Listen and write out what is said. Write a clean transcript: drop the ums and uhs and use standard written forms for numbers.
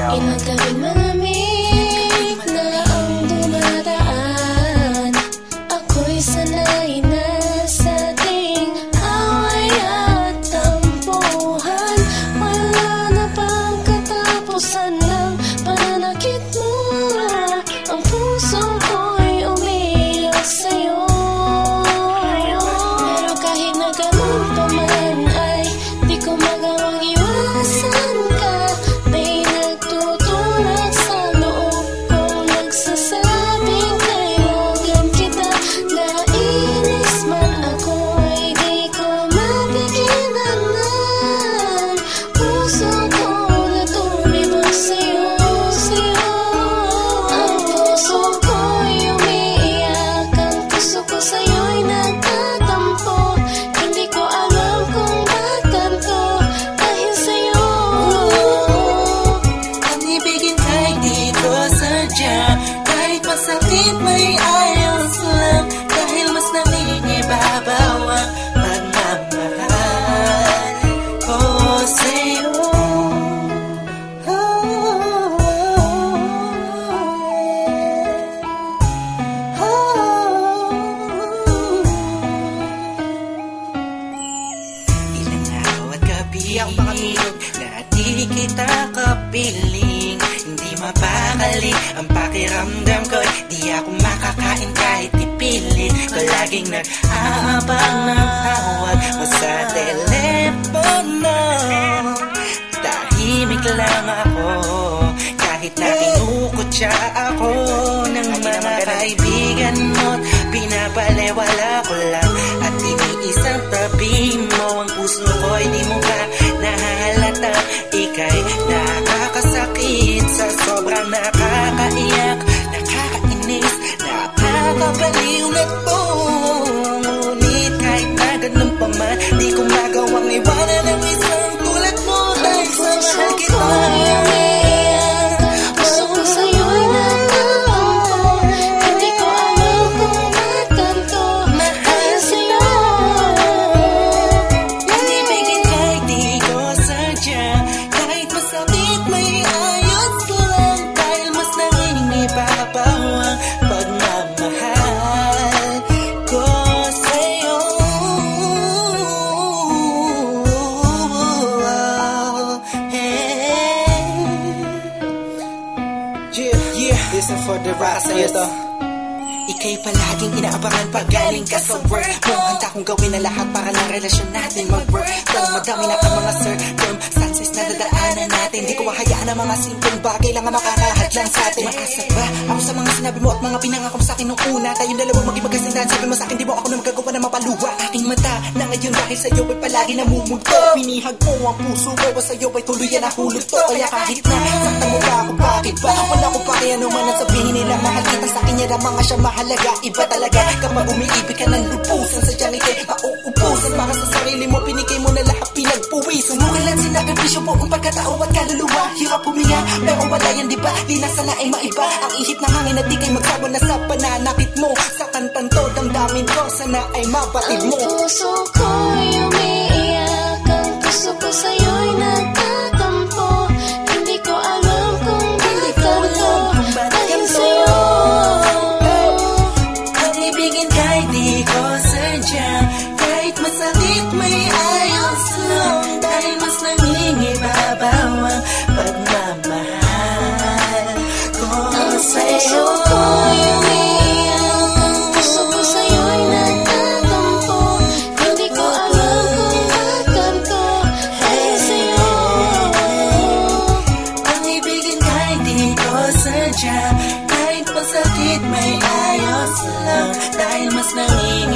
Ilang gabing malamig na ang dumadaan. Ako'y sanay na sa ating away at tampuhan. Wala na bang katapusan ng pananakit mo? Ang puso ko'y umiiyak sa'yo. Pero kahit na ganun pa man ay di ko magawang iwasan ka. May nagtutulak sa loob kong nagsasabing kailangan kita. Nainis man ako ay di ko mapigilan na puso ko na tumibok sa'yo, sa'yo. Ang puso ko'y umiiyak, ang puso ko sa'yo'y nagtatampo. Hindi ko alam kung ba't ganito dahil sa'yo. Ang ibigin kay di ko sadya, kahit masakit may ayos lang. Dahil mas nangingibabaw ang pagmamahal ko sa'yo. Ilang araw at gabi na di kita kapiling. Hindi mapakali ang pakiramdam ko. Di ako makakain kahit ipilit ko. Laging nag-aabang ng tawag mo sa telepono. Tahimik lang ako kahit na kinukutya ako ng mga kaibigan mo't pinapalewala ko lang. At iniisang tabi mo ang puso ko'y di mo ba nahalata? Ika'y nakakasakit sa sobrang nakakaiyak, nakakainis, nakakabaliw na to. Ngunit kahit na ganun pa man, di ko magawang iwanan ang isang tulad mo. Dahil sa mahal kita, Puso ko sa'yo'y nagtatampo. Hindi ko alam kung ba't ganito dahil sa'yo. ang ibigin kahit di ko sadya, kahit masakit may ayos lang. Dahil mas nangingibabaw ang pagmamahal ko sa'yo. Yeah, listen for the rap sa'yo to. Ika'y palaging inaabangan pag galing ka sa work mo. Handa kong gawin na lahat para lang relasyon natin mag-work. Pero madami na ang mga circumstances na dadaanan natin. Di ko hahayaan ang mga simpleng bagay lang ang makakahadlang sa atin. Makasaba ako sa mga sinabi mo at mga pinangako mo sa akin nung una. Tayong dalawang maging magkasindahan. Sabi mo sa akin di mo ako na magagawa na mapaluwa. Aking mata na ngayon dahil sa'yo ay palagi namumulto. Pinihag mo ang puso ko sa'yo ay tuluyan na hulog to. Kaya kahit na saktan mo ba ako, bakit ba? Wala ko pa kaya naman at sabihin nila mahal kita sa akin yan ang mga siya mahalaga. Iba talaga kapag umiibig ka ng lupusan. Sadyang ika'y mauubusan. Para sa sarili mo pinigay mo na lahat pinagpuwisan. Nukilan sinakripisyo po ang pagkatao at kaluluwa. Hirap huminga pero wala yan diba? Di na sana ay maiba ang ihip ng hangin at di kay magsawa na sa pananakit mo. Sa kantanto damdamin ko sana ay mabatid mo. Ang puso ko'y umiiyak, ang puso ko sa'yo'y nagtatampo. Hindi ko alam kung ba't ganito dahil sa'yo. Ang ibigin kahit di ko sadya, kahit masakit may ayos lang. Dahil mas nangingibabaw ang pagmamahal ko sa'yo. Puso ko'y umiiyak, ang puso ko sa'yo'y nagtatampo. Hindi ko alam kung ba't ganito dahil sa'yo. Ang ibigin kahit di ko sadya, kahit masakit may ayos lang. Dahil mas nangingibabaw